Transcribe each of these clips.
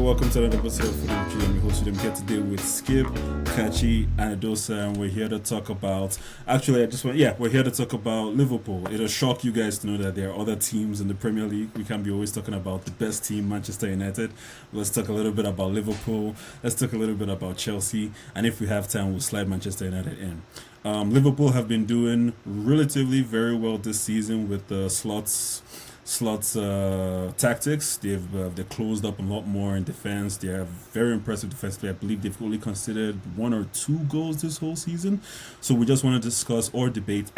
welcome to another episode of Football GM. Your host with them here today with Skip, Kachi, and Adosa, and we're here to talk about. We're here to talk about Liverpool. It'll shock you guys to know that there are other teams in the Premier League. We can't be always talking about the best team, Manchester United. Let's talk a little bit about Liverpool. Let's talk a little bit about Chelsea, and if we have time, we'll slide Manchester United in. Liverpool have been doing relatively very well this season with the slots tactics. They've closed up a lot more in defense. They are very impressive defensively. I believe they've only conceded 1 or 2 goals this whole season. So we just want to discuss or debate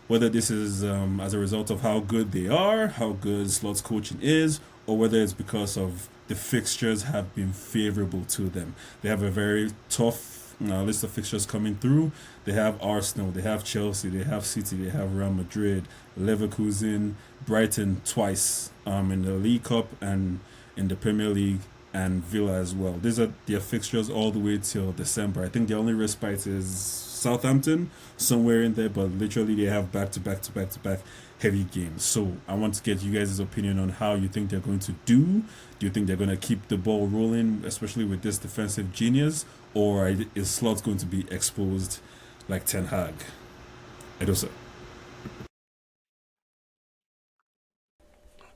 whether this is as a result of how good they are, how good Slots coaching is, or whether it's because of the fixtures have been favorable to them. They have a very tough list of fixtures coming through. They have Arsenal, they have Chelsea, they have City, they have Real Madrid, Leverkusen, Brighton twice in the League Cup and in the Premier League, and Villa as well. These are their fixtures all the way till December. I think the only respite is Southampton, somewhere in there, but literally they have back to back heavy games. So I want to get you guys' opinion on how you think they're going to do. Do you think they're going to keep the ball rolling, especially with this defensive genius, or is Slot going to be exposed like Ten Hag? Edosa.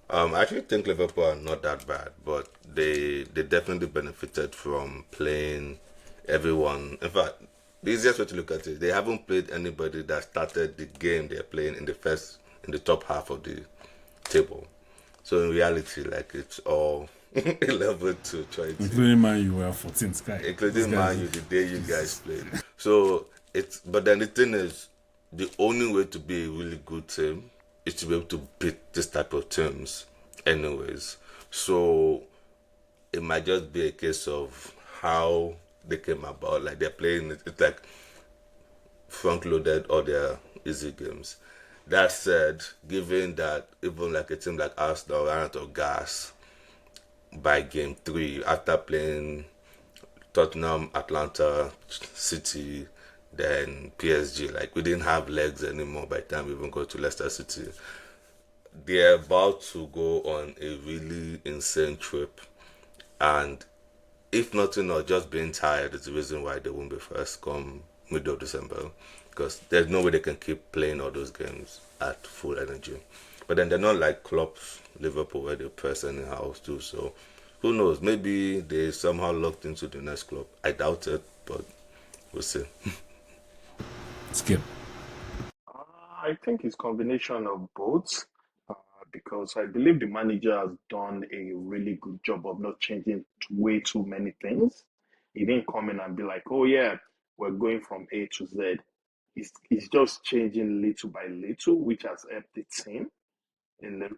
I actually think Liverpool are not that bad, but they definitely benefited from playing everyone. In fact, the easiest way to look at it, they haven't played anybody that started the game they're playing in the top half of the table. So in reality, like it's all 11 to 20. Including Man U, were 14th guy. Including Man U, the day you guys played. So but then the thing is, the only way to be a really good team is to be able to beat this type of teams anyways. So it might just be a case of how they came about. Like they're playing it's like front loaded or their easy games. That said, given that even like a team like Arsenal ran out of gas by game 3 after playing Tottenham, Atlanta, City, then PSG, like we didn't have legs anymore by the time we even got to Leicester City. They're about to go on a really insane trip, and if nothing else, just being tired is the reason why they won't be first come middle of December, because there's no way they can keep playing all those games at full energy. But then they're not like Klopp's Liverpool where they press anyhow too. So who knows? Maybe they somehow locked into the next club. I doubt it, but we'll see. Skip. I think it's combination of both uh, because I believe the manager has done a really good job of not changing way too many things. He didn't come in and be like, "Oh yeah, we're going from A to Z." It's just changing little by little, which has helped the team in the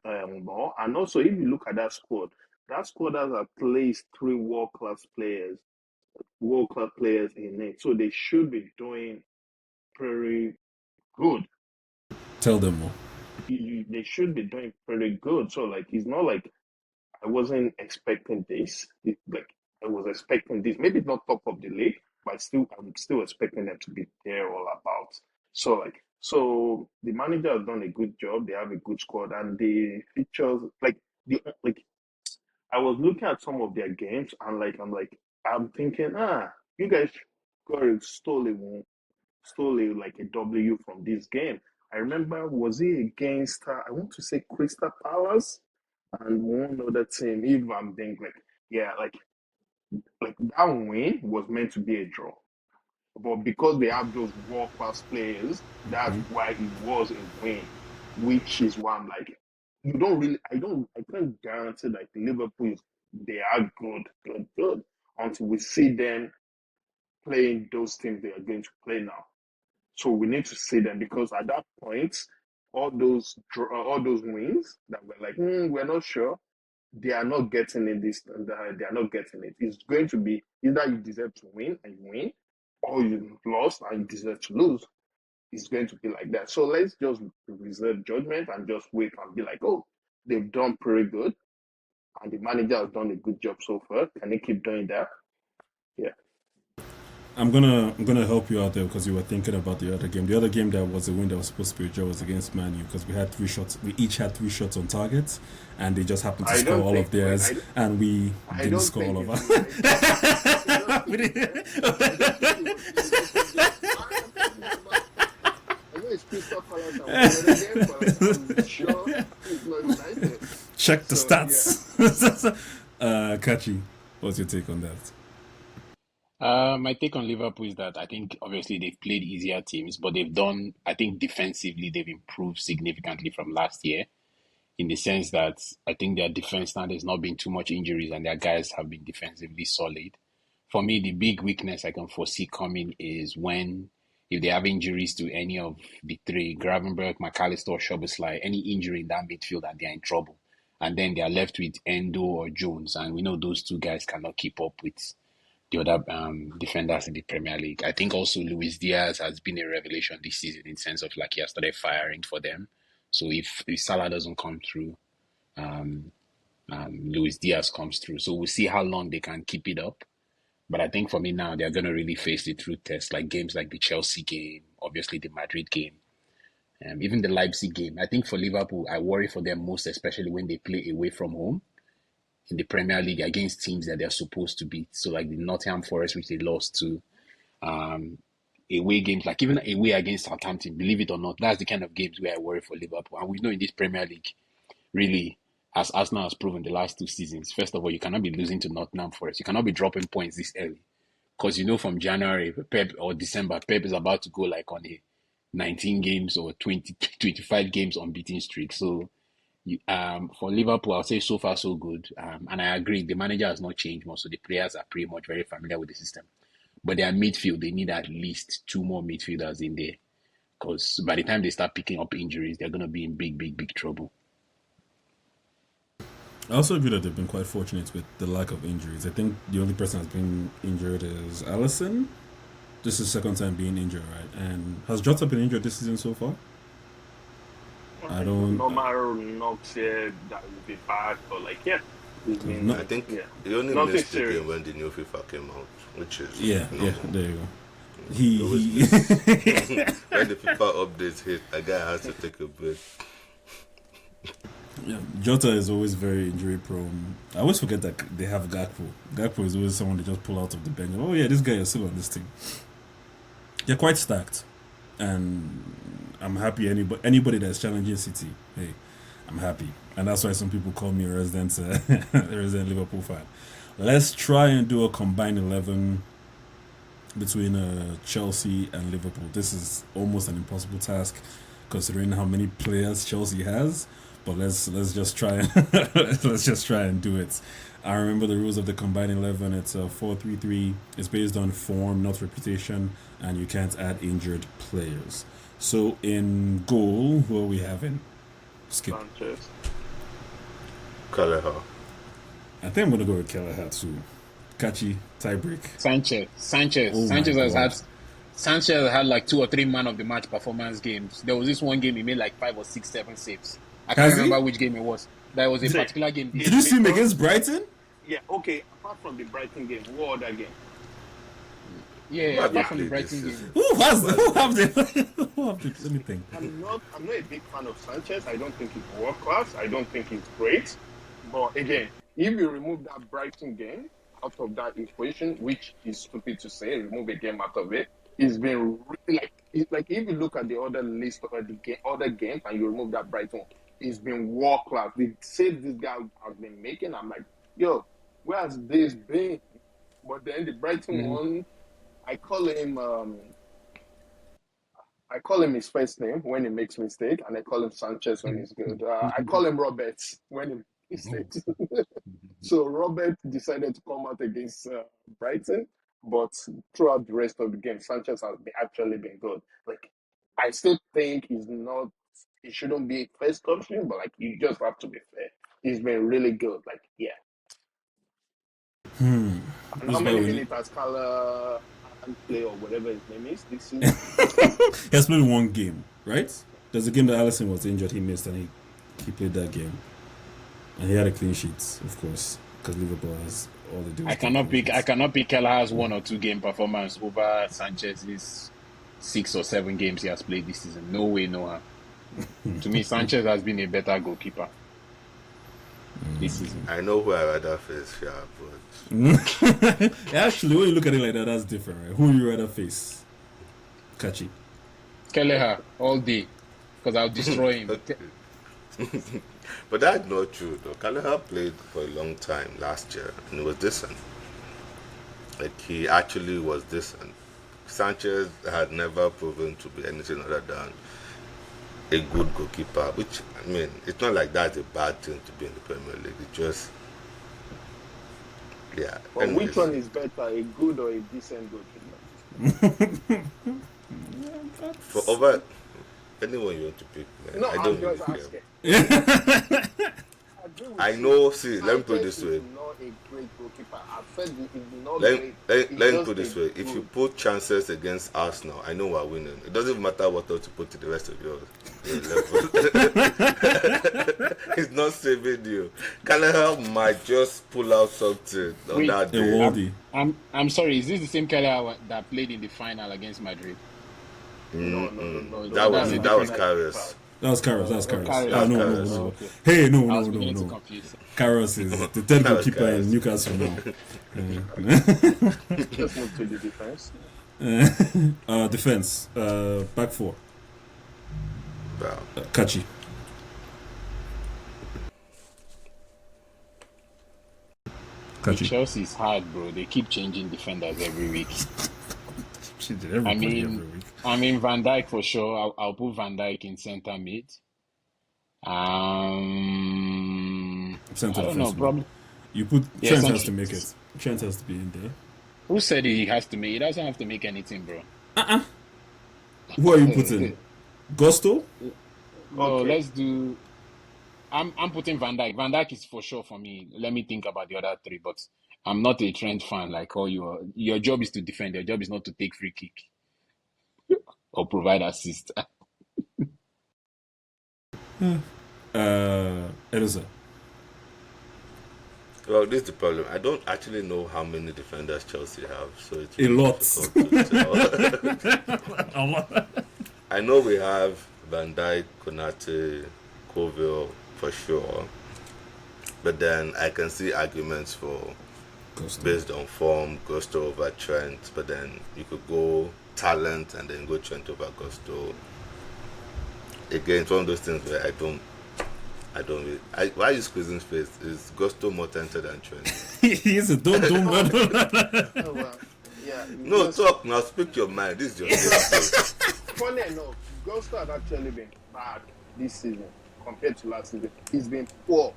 more. And also, if you look at that squad has at least three world class players in it, so they should be doing pretty good. Tell them more. They should be doing pretty good. So like it's not like I wasn't expecting this. Like I was expecting this. Maybe it's not top of the league, but I'm still expecting them to be there all about. So the manager has done a good job. They have a good squad and the features like I was looking at some of their games and I'm thinking, you guys got a stole like a W from this game. I remember, was it against, I want to say Crystal Palace and one other team, if I'm thinking, yeah, like that win was meant to be a draw. But because they have those world class players, that's why it was a win, which is why I'm like, you don't really, I can't guarantee like Liverpool, they are good until we see them playing those teams they are going to play now. So we need to see them because at that point, all those wins that we're like, we're not sure, they are not getting it. They are not getting it. It's going to be either you deserve to win and you win, or you lost and you deserve to lose. It's going to be like that. So let's just reserve judgment and just wait and be like, oh, they've done pretty good, and the manager has done a good job so far. Can they keep doing that? Yeah. I'm gonna help you out there because you were thinking about the other game. The other game that was a win that was supposed to be a draw was against Man U because we had 3 shots. We each had 3 shots on target, and they just happened to I score don't all think. of Wait, theirs, and we I didn't don't score all think of it ours. was. I don't think. I don't think it was just. I know it's Crystal Palace and won the other game, but like, I'm sure it's not United. Check the So yeah, stats. Kachi, what's your take on that? My take on Liverpool is that I think obviously they've played easier teams, but they've done, I think defensively, they've improved significantly from last year in the sense that I think their defense now there's not been too much injuries and their guys have been defensively solid. For me, the big weakness I can foresee coming is when if they have injuries to any of the three, Gravenberg, McAllister, or Szoboszlai, any injury in that midfield and they're in trouble. And then they are left with Endo or Jones, and we know those two guys cannot keep up with the other defenders in the Premier League. I think also Luis Diaz has been a revelation this season in the sense of like he has started firing for them. So if Salah doesn't come through, Luis Diaz comes through. So we'll see how long they can keep it up. But I think for me now, they're going to really face the true test, like games like the Chelsea game, obviously the Madrid game, even the Leipzig game. I think for Liverpool, I worry for them most, especially when they play away from home in the Premier League against teams that they're supposed to beat. So like the Nottingham Forest, which they lost to, away games, like even away against Southampton, believe it or not, that's the kind of games where I worry for Liverpool. And we know in this Premier League, really, as Arsenal has proven the last 2 seasons, first of all, you cannot be losing to Nottingham Forest. You cannot be dropping points this early. Because you know from January, Pep or December, Pep is about to go like on a 19 games or 20, 25 games unbeaten streak. So for Liverpool, I'll say so far so good. And I agree, the manager has not changed much, so the players are pretty much very familiar with the system. But their midfield, they need at least two more midfielders in there. Because by the time they start picking up injuries, they're going to be in big, big, big trouble. I also agree that they've been quite fortunate with the lack of injuries. I think the only person that's been injured is Allison. This is his second time being injured, right? And has Jota been injured this season so far? I don't. normal knocks here that will be bad, but like yeah, it's been No, I think yeah, he only nothing missed the serious. game when the new FIFA came out, which is yeah, normal. there you go. He always He miss. When the FIFA updates hit, a guy has to take a break. yeah, Jota is always very injury prone. I always forget that they have Gakpo. Gakpo is always someone they just pull out of the bench. Oh yeah, this guy is still on this team. They're quite stacked, and I'm happy. Anybody that's challenging City, hey, I'm happy, and that's why some people call me a resident, a resident Liverpool fan. Let's try and do a combined 11 between Chelsea and Liverpool. This is almost an impossible task considering how many players Chelsea has. But let's just try let's just try and do it. I remember the rules of the combined 11. It's a 4-3-3. It's based on form, not reputation, and you can't add injured players. So in goal, who are we having? Skip. Sanchez. Callagher. I think I'm gonna go with Kelleher too. Kachi tiebreak. Sanchez. Oh my Sanchez has God. had Sanchez has had like 2 or 3 man of the match performance games. There was this one game he made like 5 or 6, 7 saves. I can't Has he? remember which game it was. There was a Say, particular game. Did you see him against Brighton? Yeah, okay. Apart from the Brighton game, what other game? Yeah, Who have they apart from the played this Brighton game. season? Who have they? Who have they? Let me think. I'm not a big fan of Sanchez. I don't think he's world class. I don't think he's great. But again, if you remove that Brighton game out of that equation, which is stupid to say, remove a game out of it, it's been really like if you look at the other list of other games and you remove that Brighton, it's been world class. The saves this guy has been making, I'm like, yo, where has this been? But then the Brighton one, I call him his first name when he makes mistake, and I call him Sanchez when he's good. I call him Roberts when he makes mistakes. So Robert decided to come out against Brighton, but throughout the rest of the game, Sanchez has actually been good. Like I still think he shouldn't be first option, but like you just have to be fair. He's been really good. Like yeah. And This how is why many we need. minutes has Kala play or whatever his name is this season? He has played one game, right? There's a game that Allison was injured. He missed, and he played that game, and he had a clean sheet, of course, because Liverpool has all they do is I kick cannot clean pick. I sheets. cannot pick Kelleher's 1 or 2 game performance over Sanchez's 6 or 7 games he has played this season. No way, no how. To me, Sanchez has been a better goalkeeper this season. I know who I rather face, yeah, but Actually, when you look at it like that, that's different, right? Who you rather face? Kachi. Kelleher all day because I'll destroy him. but that's not true though. Callaghan played for a long time last year and it was decent. Like he actually was decent. Sanchez had never proven to be anything other than a good goalkeeper, which I mean, it's not like that's a bad thing to be in the Premier League. It's just yeah. But Anyways, which one is better, a good or a decent goalkeeper? for over anyone you want to pick, man, No, I I'm don't just really asking. care. Agree with I you. know. See, let me put it Sanchez this way. is not a great goalkeeper. I've said he's not Let, great. let, He's let me just put it this a way. If you good- put chances against Arsenal, I know we're winning. It doesn't matter what else you put to the rest of your level. He's not saving you. Callaghan might just pull out something on Wait, that A day. worldie. I'm sorry. Is this the same Kelleher that played in the final against Madrid? No. That was That's it. a That was different- Karius. That was Karras. That was Karius. Karras. That was No. Karius. Oh, okay. Hey, no. I was beginning to confuse. Karras is the third That was goalkeeper in Karras. Newcastle now. Just move to the defense. Defense. Back four. Wow. Kachi. Chelsea is hard, bro. They keep changing defenders every week. She did everybody every week. I mean Van Dijk for sure. I'll put Van Dijk in center mid. Center I don't know. defense. Probably. You put Yeah, Trent some- has to make it. Trent has to be in there. Who said he has to make? He doesn't have to make anything, bro. Who are you putting? Gusto? No, Okay. let's do. I'm putting Van Dijk. Van Dijk is for sure for me. Let me think about the other three, but I'm not a Trent fan like all you are. Your job is to defend. Your job is not to take free kick or provide assist. Edison. Well, this is the problem. I don't actually know how many defenders Chelsea have, so it's A lot. difficult to tell. I know we have Van Dijk, Konate, Kovacic for sure, but then I can see arguments for Gusto. based on form, Gusto over Trent, but then you could go talent and then go Trent over Gusto. Again, it's one of those things where I don't really. Why are you squeezing face? Is Gusto more talented than Trent? He's a don't man. Oh, well, yeah. No, just- talk now. Speak your mind. This is your space. Funny enough, Gusto has actually been bad this season compared to last season. He's been poor.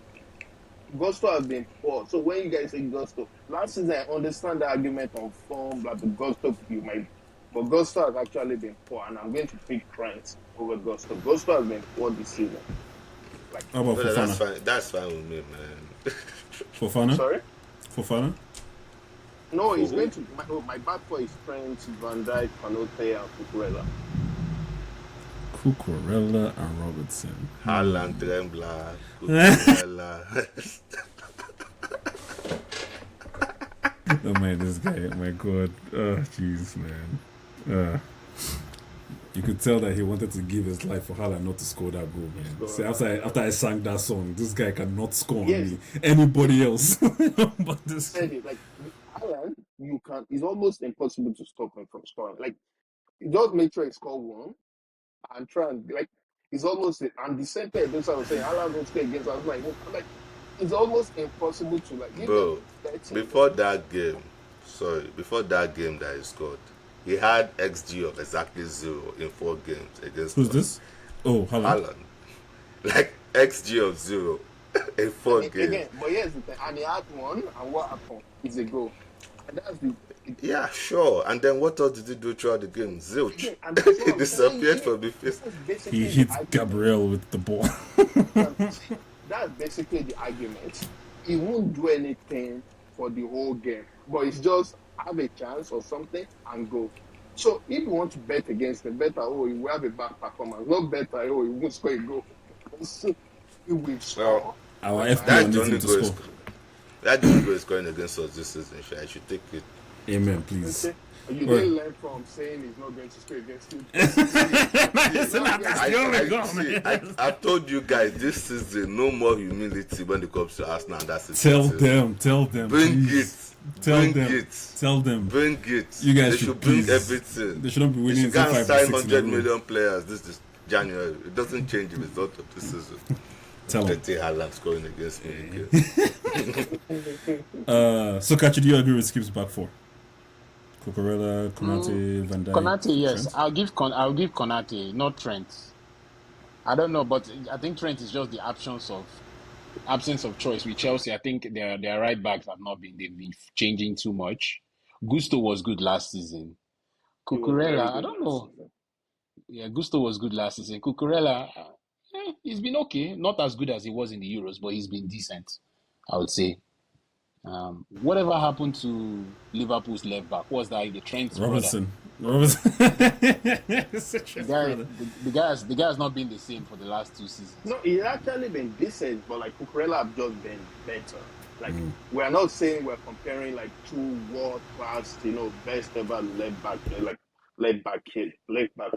Gusto has been poor. So when you guys say Gusto, last season I understand the argument on form, but the Gusto you might, but Gusto has actually been poor, and I'm going to pick Trent over Gusto. Gusto has been poor this season. How about But that's Fofana? fine. That's fine with me, man. Fofana? Sorry? Fofana? No, he's Who? going to my back four is Trent, Van Dijk, Konate, and Cucurella. Cucurella and Robertson. Haaland, Trembler, Cucurella. Oh man, this guy! Oh my god! Oh jeez, man. You could tell that he wanted to give his life for Haaland not to score that goal, man. See, after I sang that song, this guy cannot score Yes. on me. Anybody else? But this. Said it, like with Alan, you can. It's almost impossible to stop him from scoring. Like, you just make sure he score one and try and like. It's almost and the same thing. That's what I was saying. Alan don't score against. I was like, it's almost impossible to like. give Bro, them 30. before that game that he scored, he had XG of exactly 0 in 4 games against Who's us. this? Oh, Haaland. Haaland. Like XG of 0 in 4 games. Again, but here's the thing. And he had one, and what happened? It's a goal. And that's the. Yeah, sure. And then what else did he do throughout the game? Zilch. Again, and that's what He I'm disappeared saying. from the face. That's basically He the hit argument. Gabriel with the ball. That's basically the argument. He won't do anything for the whole game, but it's just have a chance or something and go. So if you want to bet against him, better he will have a bad performance. Not better, he won't score a goal. So he will score. Our That's FPL That's needs the him only to goal. score. That dude is going against us this season. I should take it. Amen, please. Okay. You Or- didn't learn from saying he's not going to score against you. That's the only goal, man. I told you guys this season, no more humility when it comes to Arsenal. And that's it. Tell them. Bring please. it. Tell Bring them. it. Tell them. Bring it. You guys they should bring everything. They shouldn't be They winning should go and 5 or sign 6 in a 100 row. million players this January. It doesn't change the result of this season. Tell them. Let's Haaland scoring against me again. So, Kachi, do you agree with Skip's back four? Cucurella, Konate, Van Dijk. Konate, yes. Trent? I'll give Konate, not Trent. I don't know, but I think Trent is just the absence of choice with Chelsea. I think their right backs they've been changing too much. Gusto was good last season. He was very Cucurella, I good don't last know. season. Yeah, Gusto was good last season. Cucurella, he's been okay. Not as good as he was in the Euros, but he's been decent, I would say. Whatever happened to Liverpool's left back? What was that? The Trent's Robertson. Such a brother. brother. The guy has not been the same for the last 2 seasons. No, he's actually been decent, but like Cucurella have just been better. Like we're not saying we're comparing like two world class, best ever left backs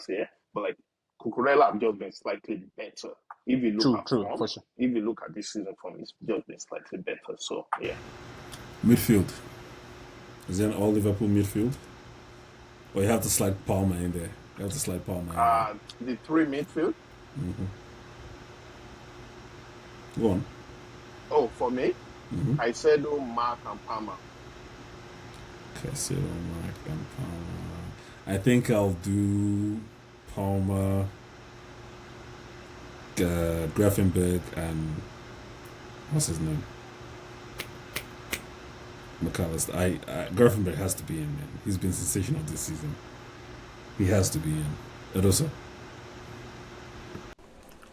here, but like Cucurella have just been slightly better. If you look True, form, for sure. if you look at this season form, it's just been slightly better. So yeah. Midfield. Is there an all Liverpool midfield? Or you have to slide Palmer in there. You have to slide Palmer in there. The three midfield. Go on. Oh, for me, I said Mark and Palmer. Okay, so Mark and Palmer. I think I'll do Palmer, Grafenberg, and what's his name? McAllister. Grafenberg has to be in, man. He's been sensational this season. He has to be in. And also,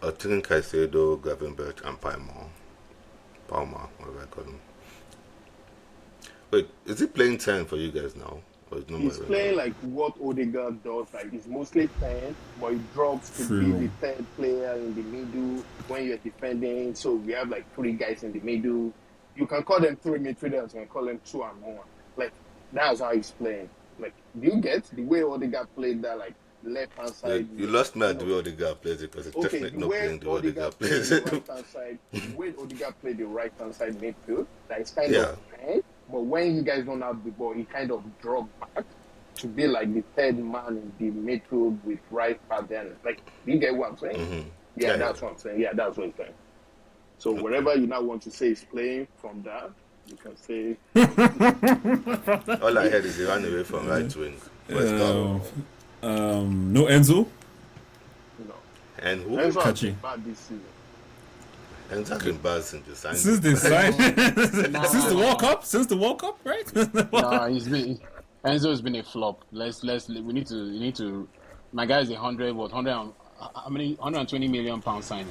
I think Caicedo, Gravenberch, and Palmer, whatever I call him. Wait, is he playing 10 for you guys now? Or is He's playing like what Odegaard does. Like he's mostly 10, but he drops to be the third player in the middle when you're defending. So we have like 3 guys in the middle. You can call them 3 midfielders, you can call them 2 and 1. Like that's how he's playing. Like, do you get the way Odegaard played that like left hand side? You lost me at the way Odegaard plays it because it's definitely not playing the way Odegaard plays the it. right hand side, the way Odegaard played the right hand side midfield, that is kind of bad. But when you guys don't have the ball, he kind of dropped back to be like the third man in the midfield with right back then. Like, do you get what I'm saying? Yeah, that's what I'm saying. Yeah, that's what I'm saying. So whatever you now want to say is playing from that, you can say. All I heard is he ran away from right wing. no Enzo. No. And who? Enzo has Kachi. been bad this season. Enzo has been bad since the signing. Since they signed, since the World Cup, right? No, Enzo's been a flop. We need to. My guy is 120 million pound signing.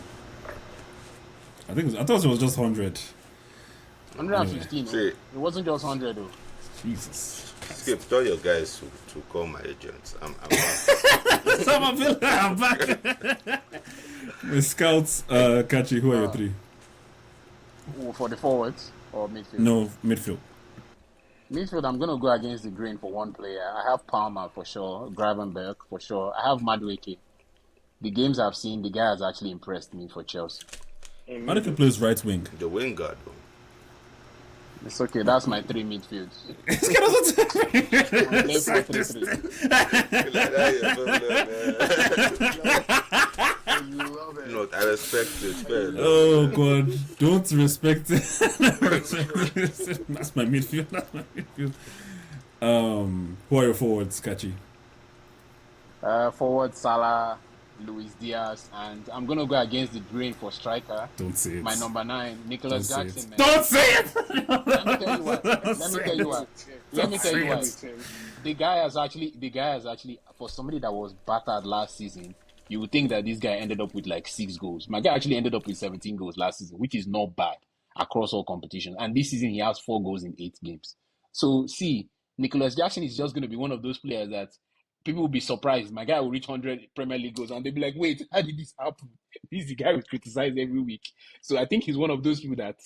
I thought it was just 100. 115. See, it wasn't just 100 though. Jesus. Skip, tell your guys to call my agent. I'm back. I'm back. With scouts, Kachi, who are your 3? For the forwards or midfield? No, midfield. Midfield, I'm going to go against the grain for one player. I have Palmer for sure, Gravenberg for sure. I have Madueke. The games I've seen, the guy has actually impressed me for Chelsea. Madueke plays right wing. The wing guard, though. It's okay, that's my 3 midfields. No, I respect it. Oh God, don't respect it. That's my midfield. Who are your forwards, Kachi? Forward Salah, Luis Diaz, and I'm gonna go against the grain for striker. Don't say it. My number 9, Nicholas Jackson. Man. Don't say it. Let me tell you what. The guy has actually, for somebody that was battered last season, you would think that this guy ended up with like 6 goals. My guy actually ended up with 17 goals last season, which is not bad across all competitions. And this season he has 4 goals in 8 games. So see, Nicholas Jackson is just going to be one of those players that people will be surprised. My guy will reach 100 Premier League goals and they'll be like, wait, how did this happen? This is the guy we criticize every week. So I think he's one of those people that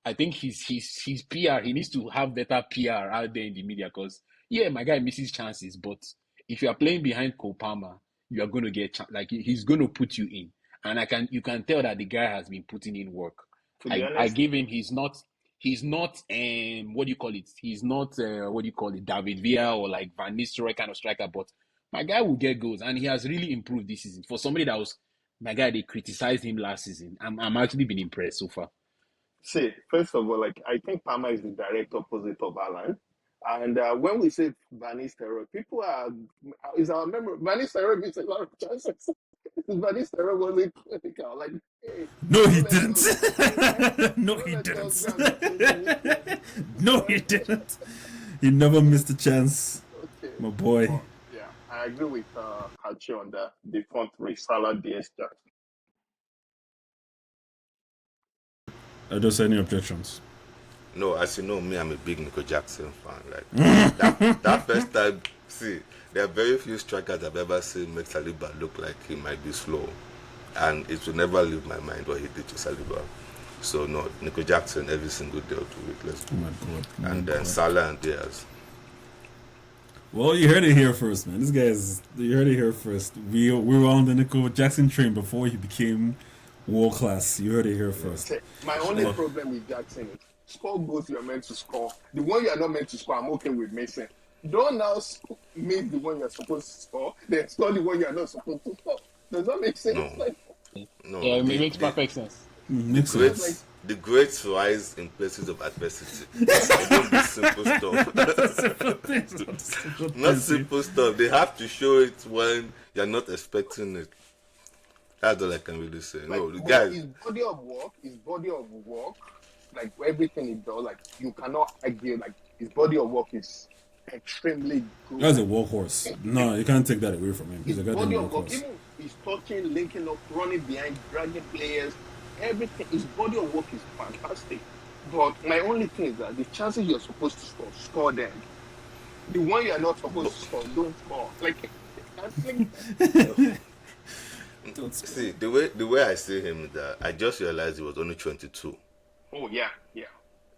I think his PR, he needs to have better PR out there in the media because yeah, my guy misses chances, but if you are playing behind Cole Palmer, you are going to get like he's going to put you in, and you can tell that the guy has been putting in work. To be I honest, give him he's not what do you call it? He's not what do you call it? David Villa or like Van Nistelrooy kind of striker, but my guy will get goals, and he has really improved this season. For somebody that was my guy, they criticized him last season. I'm actually been impressed so far. see, first of all, like I think Palmer is the direct opposite of Alan. And when we say Van Nistelrooy, people are is our memory. Van Nistelrooy makes a lot of chances. Van Nistelrooy wasn't clinical. Like, hey, No, he don't let didn't. us, No, don't he let us didn't. go and be chasing it. No, he didn't. He never missed a chance, Okay, my boy. but yeah, I agree with Hachi on the front three: Salah, DS, Jackson. Are those any objections? No, as you know, me, I'm a big Nico Jackson fan. Like that first time, see, there are very few strikers I've ever seen make Saliba look like he might be slow, and it will never leave my mind what he did to Saliba. So no, Nico Jackson every single day of the week. Let's go. Oh my god. Oh my And then God. Salah and Diaz. Well, you heard it here first, man. You heard it here first. We were on the Nico Jackson train before he became world class. You heard it here first. See, my only problem with Jackson is score goals you're meant to score. The one you're not meant to score, I'm okay with missing. Don't now miss the one you're supposed to score, then score the one you're not supposed to score. Does that make sense? No. Like, No, Yeah, it makes perfect sense. Makes great, sense. the great rise in places of adversity. They don't do simple stuff. Not simple stuff. They have to show it when you're not expecting it. That's all I can really say. like No, the but guys. his body of work, like everything he does, like you cannot argue. Like his body of work is extremely good. That's a workhorse. No, you can't take that away from him. He's His a goddamn body of work, workhorse. even his touching, linking up, running behind, dragging players, everything. His body of work is fantastic. But my only thing is that the chances you're supposed to score them. The one you're not supposed to score, don't score. Like, I think See, the way I see him is that I just realized he was only 22. oh yeah.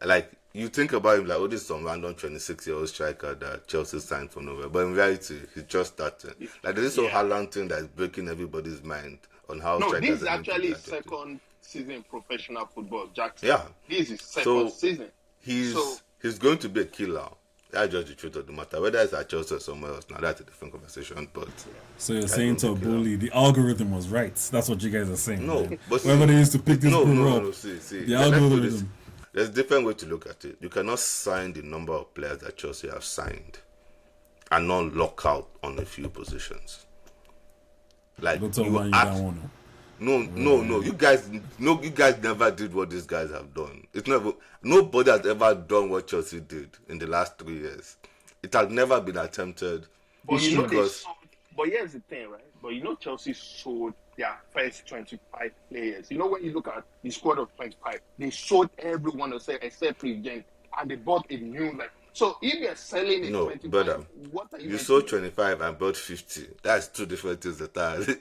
Like, you think about him like, oh, this is some random 26-year-old striker that Chelsea signed from nowhere. But in reality, he's just starting. Like, there's this whole Haaland thing that is breaking everybody's mind on how No, strikers this is are meant to actually be his adjusted. second season in professional football, Jackson. Yeah. This is his second season. He's going to be a killer. That's just the truth of the matter. Whether it's at Chelsea or somewhere else, now that's a different conversation. But So you're saying to a bully, the algorithm was right. That's what you guys are saying. no, man. but Whoever they used to pick this bro up, See. the Let's put algorithm. this- There's a different way to look at it. You cannot sign the number of players that Chelsea have signed and not lock out on a few positions. Like Don't tell you man you act- don't want to. No. You guys never did what these guys have done. It's never. Nobody has ever done what Chelsea did in the last 3 years. It has never been attempted. But you know they because sold. But here's the thing, right? But you know Chelsea sold their first 25 players. You know when you look at the squad of 25, they sold everyone except Regent, and they bought a new like. So if you're selling a no, 25, brother, what are you? you sold 25 and bought 50. That's two different things entirely.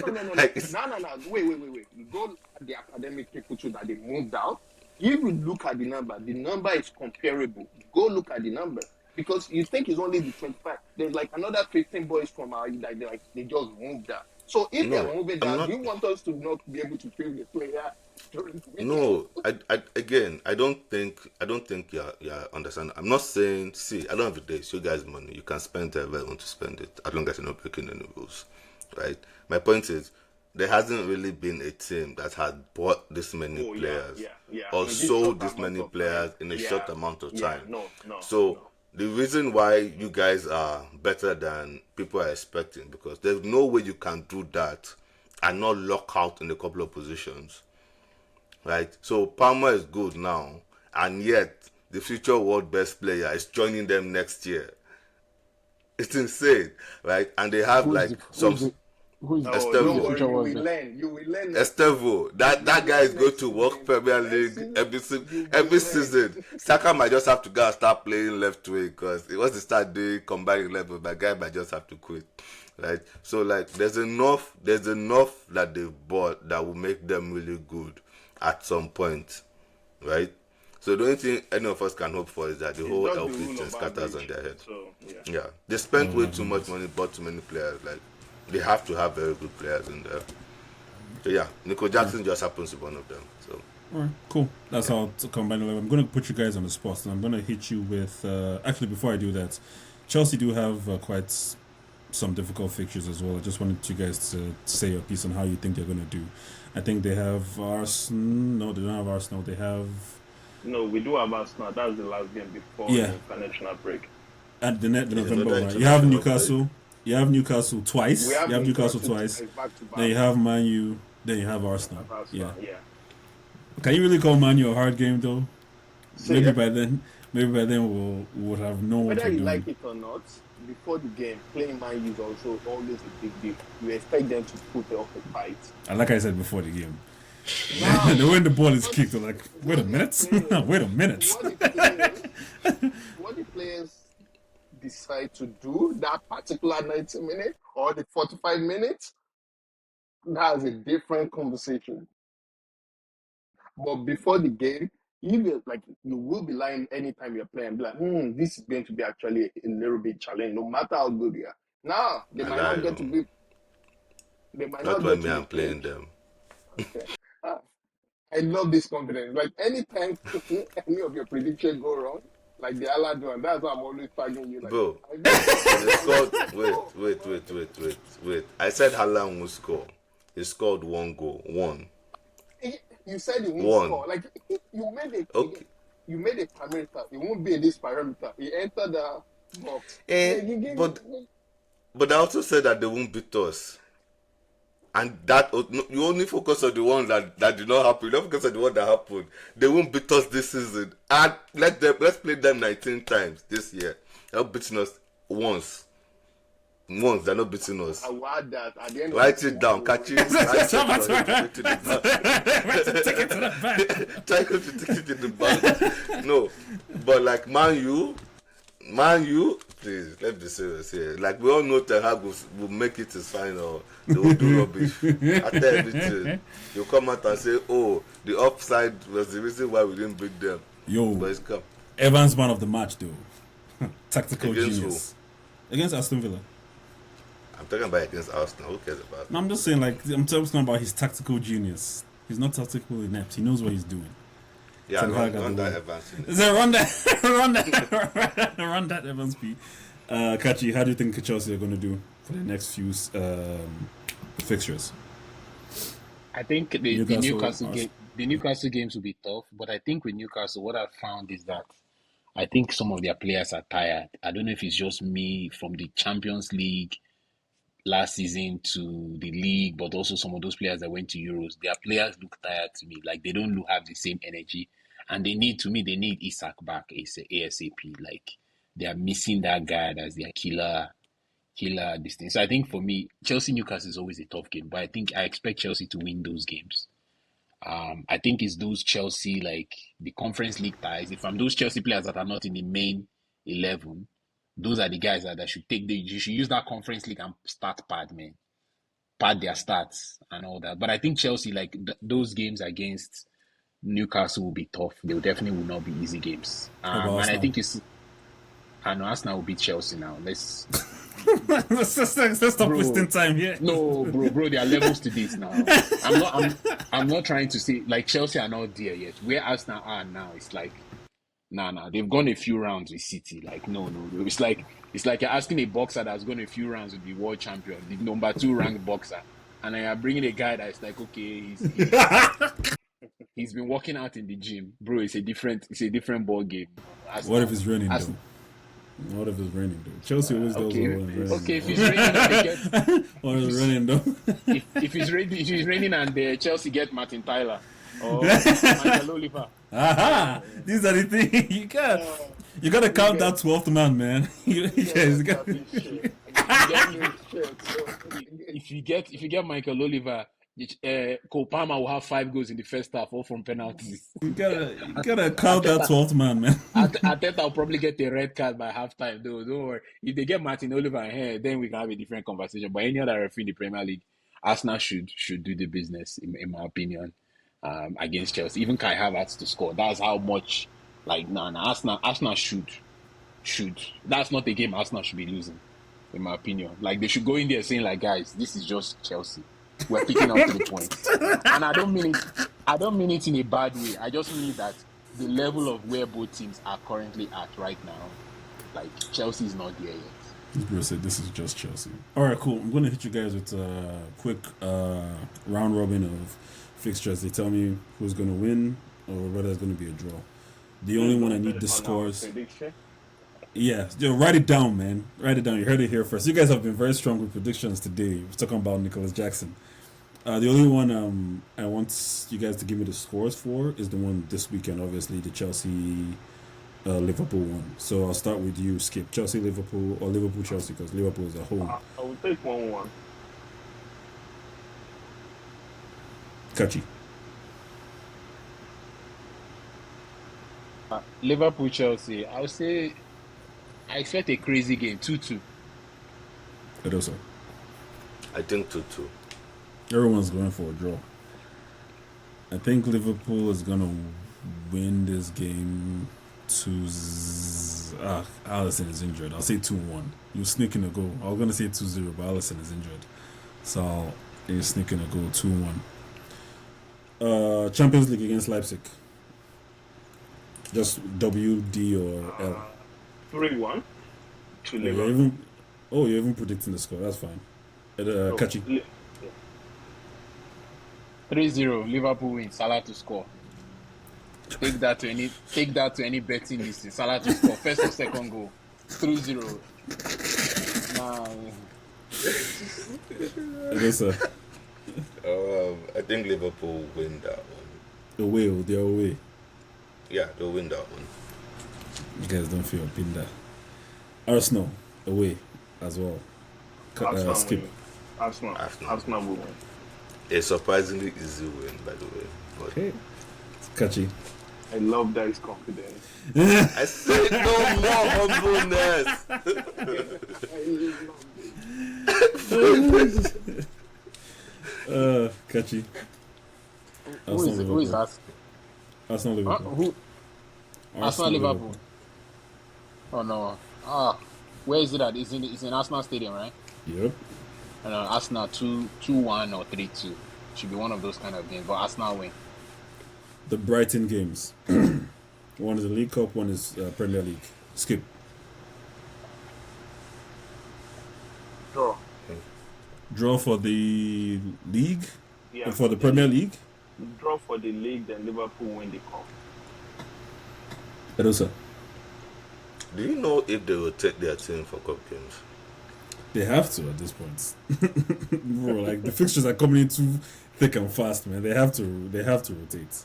No. Like, No. Wait. You go look at the academic people too that they moved out. If you look at the number is comparable. Go look at the number. Because you think it's only the 25. There's like another 15 boys from our that they just moved out. So if they're moving down, you want us to not be able to feel the player during the weekend? No, I don't think you're understanding. I'm not saying, see, I don't have a day. It's your guys' money. You can spend it wherever you want to spend it, as long as you're not breaking any rules, right? My point is, there hasn't really been a team that has bought this many players or In this sold short this many amount of players time. in a short amount of time. No. So the reason why you guys are better than people are expecting, because there's no way you can do that and not lock out in a couple of positions, right? So Palmer is good now, and yet the future world best player is joining them next year. It's insane, right? And they have Who's Oh, Estevao. don't worry, you will learn. Estevao, that guy is going to work Premier League every season. Saka might just have to go and start playing left wing, because once they start doing combined level, my guy might just have to quit, right? So like, there's enough that they've bought that will make them really good at some point, right? So the only thing any of us can hope for is that the It's whole just the LP rule thing of scatters on average. their head. So yeah. Yeah, they spent way my too much goodness. money, bought too many players. Like they have to have very good players in there. So yeah, Nico Jackson just happens to be one of them. So All right, cool. That's how to combine 11. I'm going to put you guys on the spot, and I'm going to hit you with. Actually, before I do that, Chelsea do have quite some difficult fixtures as well. I just wanted you guys to say your piece on how you think they're going to do. I think they have Arsenal. No, they don't have Arsenal. They have. No, we do have Arsenal. That's the last game before Yeah. the international break. At the There's November another one. You have international Newcastle. You have Newcastle twice. We You have have Newcastle Newcastle twice. back to back. Then you have Man U. Then you have Arsenal. Arsenal, Yeah. yeah. Can you really call Man U a hard game though? So, Maybe yeah, by then we'll would have known what whether we're you doing. like it or not, before the game, playing Man U is also always a big deal. You expect them to put up a fight. And like I said before the game, Now, when the ball is kicked, they're like, wait a minute, wait a minute. What the players decide to do that particular 90 minutes or the 45 minutes, that's a different conversation. But before the game, you will be lying anytime you're playing. Be like, this is going to be actually a little bit challenging, no matter how good you are. Now they I might lie. not get to be. They might That's not why get me to I'm be playing played. them, Okay. Ah, I love this confidence. Like anytime any of your predictions go wrong, like the Alad one, that's why I'm always tagging you. Like bro. I They scored. know. Wait. I said Haaland will score. He scored one goal. One. You said he won't One. score. Like you made it. Okay. You made a parameter. It won't be in this parameter. He entered the box. But I also said that they won't beat us. And that you only focus on the one that did not happen. You don't focus on the one that happened. They won't beat us this season. And let's play them 19 times this year. They're not beating us once. They're not beating us. I will add that at the end. Write it down, catch it. Take it to the back. Try to take it to the back. No, but like Man U, please, let's be serious here. Like we all know Ten Hag will make it his final. They will do rubbish after everything. They'll come out and say, "Oh, the offside was the reason why we didn't beat them." Yo, But it's come Evans man of the match though. Tactical Against genius. Against Aston Villa. I'm talking about against Arsenal. Who cares about? No, I'm just saying, like, I'm talking about his tactical genius. He's not tactical inept. He knows what he's doing. Yeah, Ten Hag run at the that wheel. Evans in it. Is there run that Evans P? Kachi, how do you think Chelsea are going to do for the next few fixtures? I think the Newcastle games will be tough, but I think with Newcastle, what I've found is that I think some of their players are tired. I don't know if it's just me from the Champions League last season to the league, but also some of those players that went to Euros. Their players look tired to me. Like they don't have the same energy, and they need Isak back ASAP. Like they are missing that guy as their killer distance. So I think for me, Chelsea Newcastle is always a tough game, but I expect Chelsea to win those games. I think it's those Chelsea, like the Conference League ties. If I'm those Chelsea players that are not in the main 11, those are the guys that should you should use that Conference League and start pad their stats and all that. But I think Chelsea, like those games against Newcastle will be tough. They definitely will not be easy games. And I think Arsenal will beat Chelsea now. Let's stop wasting time here. No, bro, there are levels to this now. I'm not trying to say like Chelsea are not there yet. Where Arsenal are now, it's like nah. They've gone a few rounds with City. Like no. It's like you're asking a boxer that's gone a few rounds with the world champion, the number 2 ranked boxer, and then you're bringing a guy that's like, okay, he's been working out in the gym, bro. It's a different ball game. What if it's raining though? What if it's raining though? Chelsea always does well when it's raining. Okay, if it's raining, what if it's raining though? if it's raining and Chelsea get Martin Tyler or Michael Oliver. Aha! These are the things you gotta count that 12th man. If you get Michael Oliver, Cole Palmer will have 5 goals in the first half, all from penalties. You gotta count that 12th man. Arteta will probably get a red card by halftime, though. Don't worry. If they get Martin Oliver here, then we can have a different conversation. But any other referee in the Premier League, Arsenal should do the business, in my opinion, against Chelsea. Even Kai Havertz to score. That's how much Like, nah, Arsenal should. That's not a game Arsenal should be losing, in my opinion. Like, they should go in there saying, like, guys, this is just Chelsea. We're picking up 3 points. And I don't mean it in a bad way. I just mean that the level of where both teams are currently at right now, like, Chelsea is not there yet. This bro said this is just Chelsea. All right, cool. I'm going to hit you guys with a quick round robin of fixtures. They tell me who's going to win or whether it's going to be a draw. The only one I need the scores. Yeah, write it down, man. Write it down. You heard it here first. You guys have been very strong with predictions today. We're talking about Nicholas Jackson. The only one I want you guys to give me the scores for is the one this weekend, obviously, the Chelsea Liverpool one. So I'll start with you, Skip. Chelsea Liverpool or Liverpool Chelsea, because Liverpool is at home. I will take 1-1. Kachi. Liverpool Chelsea, I would say I expect a crazy game, 2-2. Edosa. I think 2-2. Everyone's going for a draw. I think Liverpool is going to win this game. Alisson is injured. I'll say 2-1. You sneak in a goal. I was going to say 2-0, but Alisson is injured. So you sneak in a goal, 2-1. Champions League against Leipzig. Just W, D, or L. 3-1 to Liverpool. You're even predicting the score. That's fine. Kachi. 3-0, Liverpool win. Salah to score. Take that to any betting list. Salah to score. First or second goal. 3-0. I think Liverpool win that one. They're away. Yeah, they'll win that one. You guys don't feel up in that. Arsenal away as well. Skip. Arsenal will win. A surprisingly easy win, by the way. But okay. Kachi. I love that his confidence. I said no more humbleness. Kachi. Who is that? Arsenal Liverpool. Arsenal Liverpool. Oh no. Where is it at? It's in Arsenal Stadium, right? Yep. Arsenal 2-1 or 3-2. Should be one of those kind of games, but Arsenal win. The Brighton games. One is the League Cup, one is Premier League. Skip. Draw for the league? Yeah. For the Premier League? Draw for the league, then Liverpool win the cup. Edosa. Do you know if they will take their team for cup games? They have to at this point. Bro, like the fixtures are coming in too thick and fast, man. They have to rotate.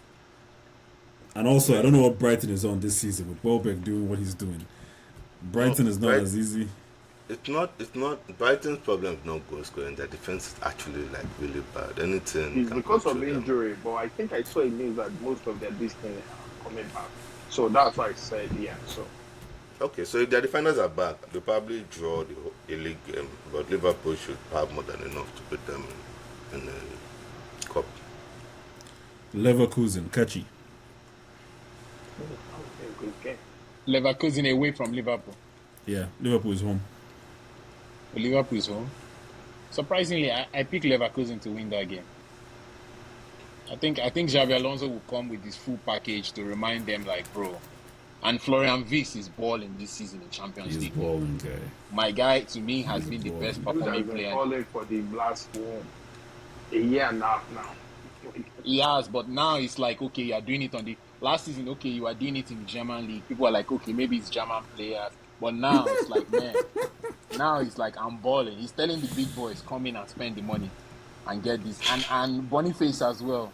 And also, I don't know what Brighton is on this season with Welbeck doing what he's doing. Brighton is not as easy. It's not. Brighton's problem is not goal scoring. Their defense is actually like really bad. Anything. It's because of injury, but I think I saw a news that most of their distance are coming back. So that's why I said yeah. So. Okay, so if their defenders are back, they'll probably draw the league game, but Liverpool should have more than enough to put them in the cup. Leverkusen, Kachi. Leverkusen away from Liverpool. Yeah, Liverpool is home. Liverpool is home. Surprisingly, I picked Leverkusen to win that game. I think Xabi Alonso will come with this full package to remind them, like, bro. And Florian Wirtz is balling this season in Champions League. He's balling, guy. My guy, to me, has been the best performing player. He's balling for the last a year and a half now. He has, but now it's like, okay, you are doing it on the last season. Okay, you are doing it in the German league. People are like, okay, maybe it's German players, but now it's like, man, now it's like I'm balling. He's telling the big boys, come in and spend the money and get this. And Boniface as well.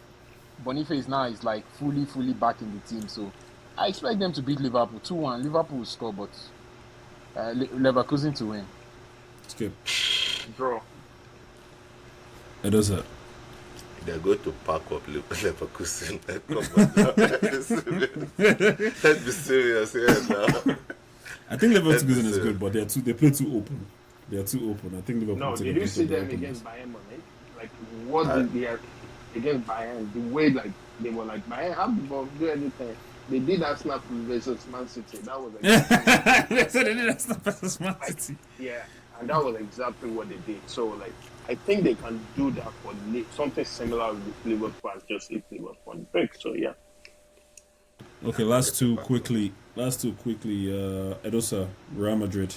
Boniface now is like fully back in the team. So I expect them to beat Liverpool 2-1. Liverpool will score, but Leverkusen to win. Skip. Draw. It does that. They're going to pack up Leverkusen. Let's be serious here now. I think Leverkusen is good, but they play too open. They are too open. I think Liverpool. No, did you see them against Bayern Munich? Like what did they have against Bayern? The way like they were like Bayern have the ball, do anything. They did Arsenal versus Man City. That was exactly what they did. They said they did Arsenal versus Man Like, City. yeah, and that was exactly what they did. So, like, I think they can do that for something similar with Liverpool and just hit Liverpool on the break. So, yeah. Okay, last two quickly. Edosa, Real Madrid.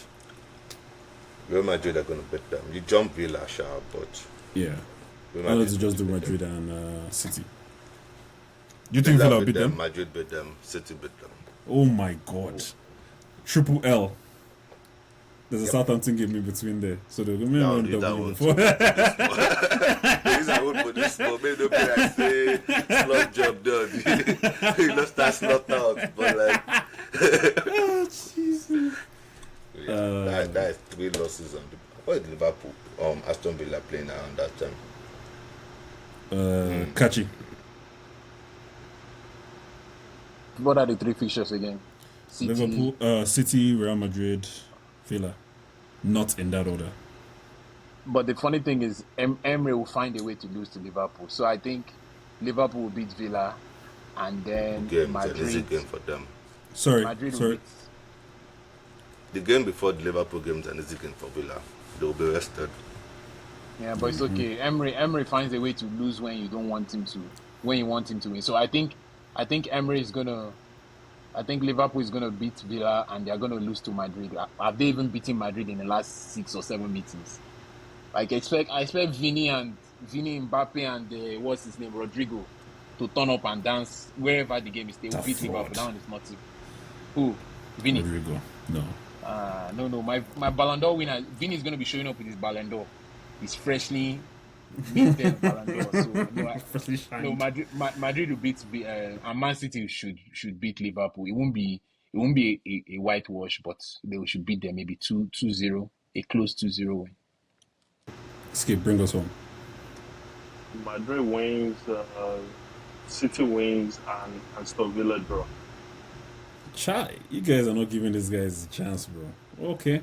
Real Madrid are going to beat them. You jump Villa, sure, but Yeah. Real I wanted Madrid to just do beat Madrid them. and City. Do you think Villa will beat them? Madrid beat them. City beat them. Oh my god. Triple L. There's a Southampton game in between there. So they're going to Now run need that double one before. The reason I would put this for maybe don't be like say slot job done. You don't start slot out, but like Oh, Jesus. yeah, that is 3 losses on the what is Liverpool Aston Villa playing around that time. Kachi. What are the 3 fixtures again? City. Liverpool, City, Real Madrid, Villa. Not in that order. But the funny thing is, Emery will find a way to lose to Liverpool. So I think Liverpool will beat Villa, and then An easy game for them. Madrid will Sorry. beat. The game before the Liverpool game is an easy game for Villa. They will be rested. Yeah, but it's okay. Emery finds a way to lose when you don't want him to, when you want him to win. So I think Emery is gonna. I think Liverpool is gonna beat Villa, and they're gonna lose to Madrid. Have they even beaten Madrid in the last 6 or 7 meetings? Like I expect Vini, Mbappe, and what's his name, Rodrigo, to turn up and dance wherever the game is. They will beat Liverpool. That one is not it. Who? Vini. Rodrigo. No. No. My Ballon d'Or winner, Vini is going to be showing up with his Ballon d'Or. He's freshly minted Ballon d'Or. So Madrid will beat and Man City should beat Liverpool. It won't be a whitewash, but they should beat them maybe 2-0, a close 2-0 win. Skip, bring us home. Madrid wins, City wins, and Aston Villa draw. Chai, you guys are not giving these guys a chance, bro. Okay.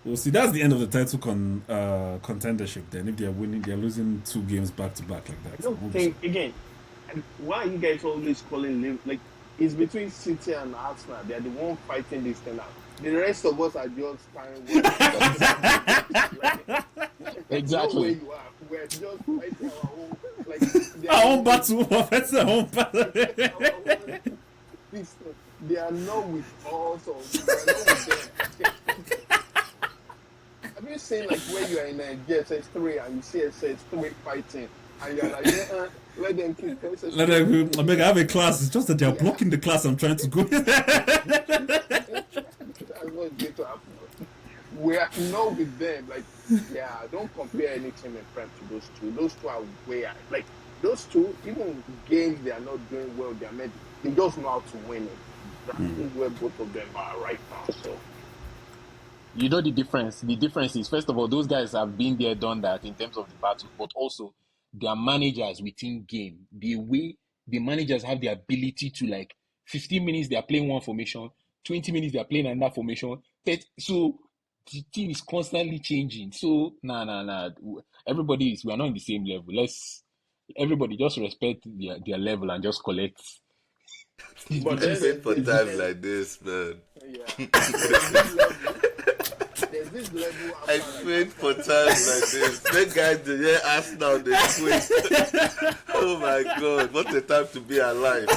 We'll see. That's the end of the title contendership then. If they're winning, they're losing 2 games back to back like that. I don't think, again, why are you guys always calling Liverpool? Like, it's between City and Arsenal. They're the one fighting this thing out. The rest of us are just Exactly. You are. We're just fighting our own. Like, our own battle. That's our own battle. They are not with us, or they are not with them. Have you seen like where you are in a GSS3 and you see SS3 fighting, and you're like, let them keep SS3. Let them. I have a class. It's just that they're blocking the class I'm trying to go. That's what's going to happen. We are not with them. Like, yeah, don't compare any team in Prem to those two. Those two are way out. Like, those two, even games they are not doing well, they just know how to win it. That's where both of them are right now. So, you know the difference. The difference is, first of all, those guys have been there, done that in terms of the battle, but also their managers within game. The way the managers have the ability to, like, 15 minutes they are playing one formation, 20 minutes they are playing another formation. So the team is constantly changing. So nah. Everybody we are not in the same level. Everybody just respect their level and just collect. But there's for times like this, man. Yeah. There's this level. I wait for times like this. That guy, the Arsenal, they quit. Oh my God, what a time to be alive.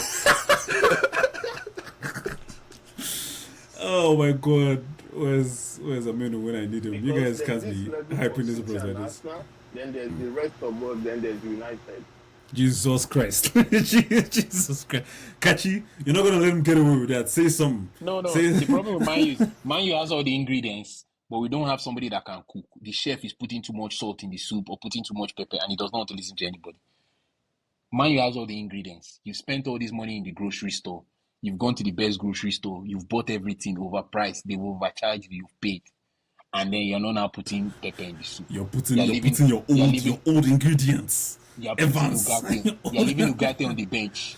Oh my God, where's Aminu when I need him? You guys can't be hyping this bros like this. Then there's the rest of us. Then there's United. Jesus Christ. Jesus Christ. Kachi, you're not going to let him get away with that. Say something. No. The problem with Man U is Man U has all the ingredients, but we don't have somebody that can cook. The chef is putting too much salt in the soup or putting too much pepper, and he does not want to listen to anybody. Man U has all the ingredients. You've spent all this money in the grocery store. You've gone to the best grocery store. You've bought everything overpriced. They've overcharged you. You've paid. And then you're not now putting pepper in the soup. You're putting your old ingredients. You're leaving Ugarte on the bench.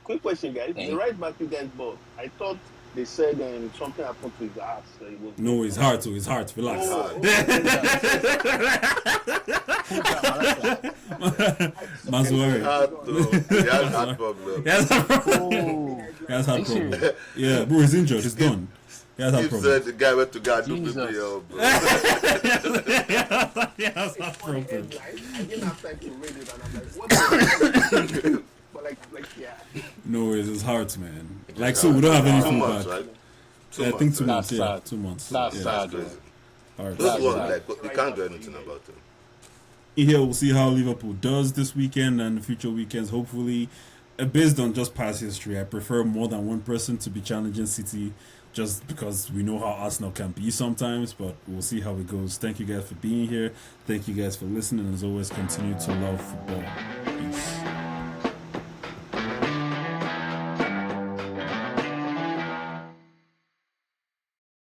Quick question, guys. The right back you guys bought, I thought they said something happened to his ass. So it was No, it's hard to. It's hard. Relax. Oh, Mazuari. He has heart problem. He has a problem. Oh, He has heart Are you problem. serious? Yeah, bro, he's injured. He's done. He has heart He problem. said the guy went to go and do Jesus. BBL, bro. He has heart problem. headline. I didn't have time to read it, and I'm like, what the hell? But yeah. No, it's heart, man. Like, so we don't have any 2 months, feedback. right? Yeah, I think 2 right? months. That's Yeah, sad. 2 months. That's yeah. sad. That's crazy. Heart. Those That's ones, sad. like, you can't do anything about them. Here we'll see how Liverpool does this weekend and the future weekends. Hopefully, based on just past history, I prefer more than one person to be challenging City, just because we know how Arsenal can be sometimes. But we'll see how it goes. Thank you guys for being here. Thank you guys for listening. And as always, continue to love football. Peace.